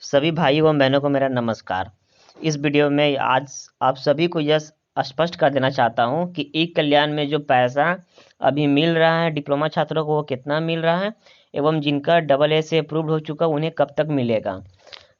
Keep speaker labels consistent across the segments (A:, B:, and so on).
A: सभी भाइयों एवं बहनों को मेरा नमस्कार। इस वीडियो में आज आप सभी को यह स्पष्ट कर देना चाहता हूं कि ई कल्याण में जो पैसा अभी मिल रहा है डिप्लोमा छात्रों को वो कितना मिल रहा है एवं जिनका AA से अप्रूव्ड हो चुका उन्हें कब तक मिलेगा।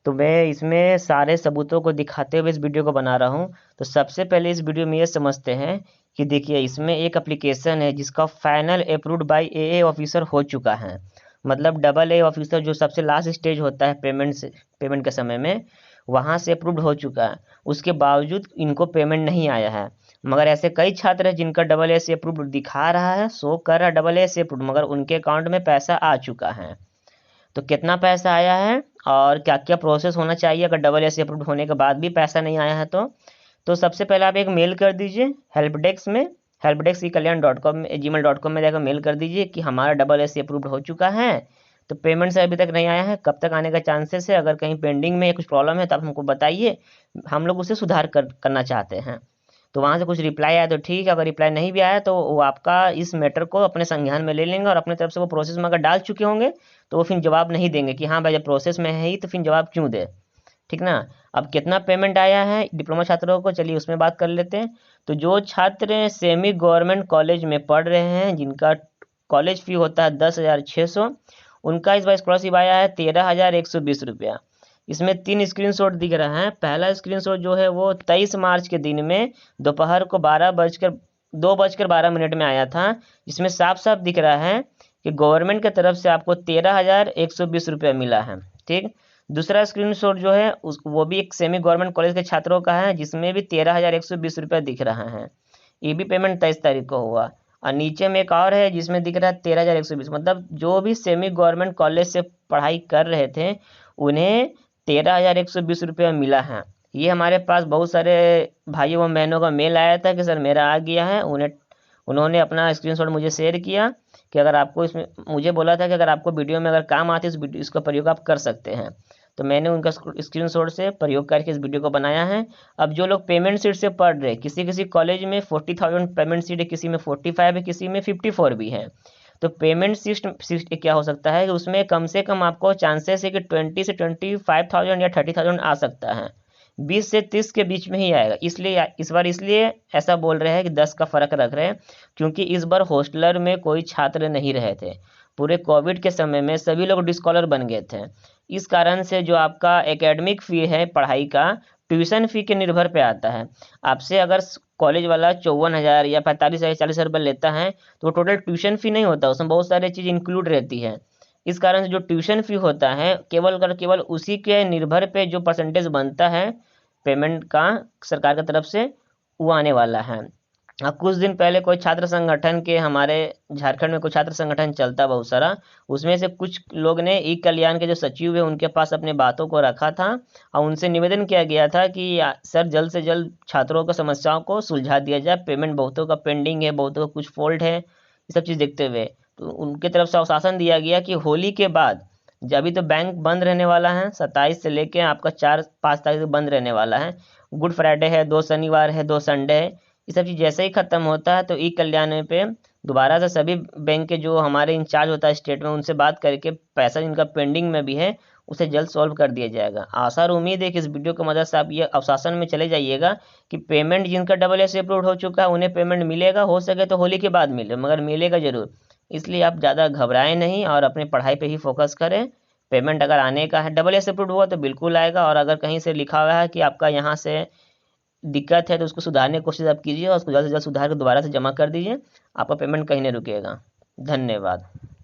A: तो मैं इसमें सारे सबूतों को दिखाते हुए इस वीडियो को बना रहा हूं। तो सबसे पहले इस वीडियो में ये समझते हैं कि देखिए इसमें एक एप्लीकेशन है जिसका final approved by AA officer हो चुका है। मतलब AA ऑफिसर जो सबसे लास्ट स्टेज होता है पेमेंट के समय में, वहाँ से अप्रूव्ड हो चुका है। उसके बावजूद इनको पेमेंट नहीं आया है। मगर ऐसे कई छात्र हैं जिनका AA से अप्रूव्ड दिखा रहा है, शो कर रहा है AA से अप्रूव्ड, मगर उनके अकाउंट में पैसा आ चुका है। तो कितना पैसा आया है और क्या क्या प्रोसेस होना चाहिए अगर AA से अप्रूव्ड होने के बाद भी पैसा नहीं आया है तो सबसे पहले आप एक मेल कर दीजिए हेल्प डेस्क में, helpdesk.ekalyan.com gmail.com में जाकर मेल कर दीजिए कि हमारा AA से अप्रूव्ड हो चुका है, तो पेमेंट से अभी तक नहीं आया है, कब तक आने का चांसेस है, अगर कहीं पेंडिंग में कुछ प्रॉब्लम है तो आप हमको बताइए, हम लोग उसे सुधार करना चाहते हैं। तो वहाँ से कुछ रिप्लाई आया तो ठीक है, अगर रिप्लाई नहीं भी आया तो वो आपका इस मैटर को अपने संज्ञान में ले लेंगे और अपने तरफ से वो प्रोसेस में अगर डाल चुके होंगे तो वो फिर जवाब नहीं देंगे कि हाँ भाई जब प्रोसेस में है ही तो फिर जवाब क्यों दे। ठीक ना। अब कितना पेमेंट आया है डिप्लोमा छात्रों को, चलिए उसमें बात कर लेते हैं। तो जो छात्र सेमी गवर्नमेंट कॉलेज में पढ़ रहे हैं जिनका कॉलेज फी होता है 10,600, उनका इस बार स्कॉलरशिप आया है 13,120 रुपया। इसमें 3 स्क्रीनशॉट दिख रहा है। पहला स्क्रीनशॉट जो है वो 23 मार्च के दिन में दोपहर को 2:12 में आया था, जिसमें साफ साफ दिख रहा है कि गवर्नमेंट की तरफ से आपको 13,120 रुपया मिला है। ठीक। दूसरा स्क्रीनशॉट जो है वो भी एक सेमी गवर्नमेंट कॉलेज के छात्रों का है जिसमें भी 13,120 रुपया दिख रहा है। ये भी पेमेंट 23 तारीख को हुआ। और नीचे में एक और है जिसमें दिख रहा है 13,120। मतलब जो भी सेमी गवर्नमेंट कॉलेज से पढ़ाई कर रहे थे उन्हें 13,120 रुपया मिला है। ये हमारे पास बहुत सारे भाइयों एवं बहनों का मेल आया था कि सर मेरा आ गया है। उन्होंने अपना स्क्रीनशॉट मुझे शेयर किया कि अगर आपको इसमें, मुझे बोला था कि अगर आपको वीडियो में अगर काम आती है इसका प्रयोग आप कर सकते हैं। तो मैंने उनका स्क्रीनशॉट से प्रयोग करके इस वीडियो को बनाया है। अब जो लोग पेमेंट सीट से पढ़ रहे, किसी किसी कॉलेज में 40,000 पेमेंट सीट है, किसी में 45 है, किसी में 54 भी है। तो पेमेंट सीट क्या हो सकता है कि उसमें कम से कम आपको चांसेस है कि 20 से 25,000 या 30,000 आ सकता है। 20 से 30 के बीच में ही आएगा। इसलिए इस बार इसलिए ऐसा बोल रहे हैं कि 10 का फ़र्क रख रहे हैं क्योंकि इस बार हॉस्टलर में कोई छात्र नहीं रहे थे। पूरे कोविड के समय में सभी लोग डिस्कॉलर बन गए थे। इस कारण से जो आपका एकेडमिक फ़ी है पढ़ाई का, ट्यूशन फ़ी के निर्भर पे आता है। आपसे अगर कॉलेज वाला 54,000 या 45,000 40,000 रुपये लेता है तो वो टोटल ट्यूशन फ़ी नहीं होता, उसमें बहुत सारी चीज़ इंक्लूड रहती है। इस कारण से जो ट्यूशन फ़ी होता है केवल उसी के निर्भर पे जो परसेंटेज बनता है पेमेंट का सरकार की तरफ से, वो आने वाला है। कुछ दिन पहले कोई छात्र संगठन के, हमारे झारखंड में कोई छात्र संगठन चलता बहुत सारा, उसमें से कुछ लोग ने ई कल्याण के जो सचिव है उनके पास अपने बातों को रखा था और उनसे निवेदन किया गया था कि सर जल्द से जल्द छात्रों की समस्याओं को सुलझा दिया जाए, पेमेंट बहुतों का पेंडिंग है, बहुतों का कुछ फॉल्ट है, ये सब चीज़ देखते हुए। तो उनके तरफ से आश्वासन दिया गया कि होली के बाद, जब अभी तो बैंक बंद रहने वाला है 27 से लेके आपका 4-5 तारीख तक बंद रहने वाला है, गुड फ्राइडे है, 2 शनिवार है, 2 संडे है, ये सब चीज़ जैसे ही ख़त्म होता है तो ई कल्याण पे दोबारा से सभी बैंक के जो हमारे इंचार्ज होता है स्टेट में उनसे बात करके पैसा जिनका पेंडिंग में भी है उसे जल्द सॉल्व कर दिया जाएगा। आशा और उम्मीद है कि इस वीडियो की मदद से आप ये आश्वासन में चले जाइएगा कि पेमेंट जिनका AA से अप्रूव हो चुका है उन्हें पेमेंट मिलेगा, हो सके तो होली के बाद मिले मगर मिलेगा ज़रूर। इसलिए आप ज़्यादा घबराएं नहीं और अपने पढ़ाई पे ही फोकस करें। पेमेंट अगर आने का है AA से अप्रूव हुआ तो बिल्कुल आएगा, और अगर कहीं से लिखा हुआ है कि आपका यहाँ से दिक्कत है तो उसको सुधारने की कोशिश आप कीजिए और उसको जल्द से जल्द सुधार कर दोबारा से जमा कर दीजिए। आपका पेमेंट कहीं नहीं रुकेगा। धन्यवाद।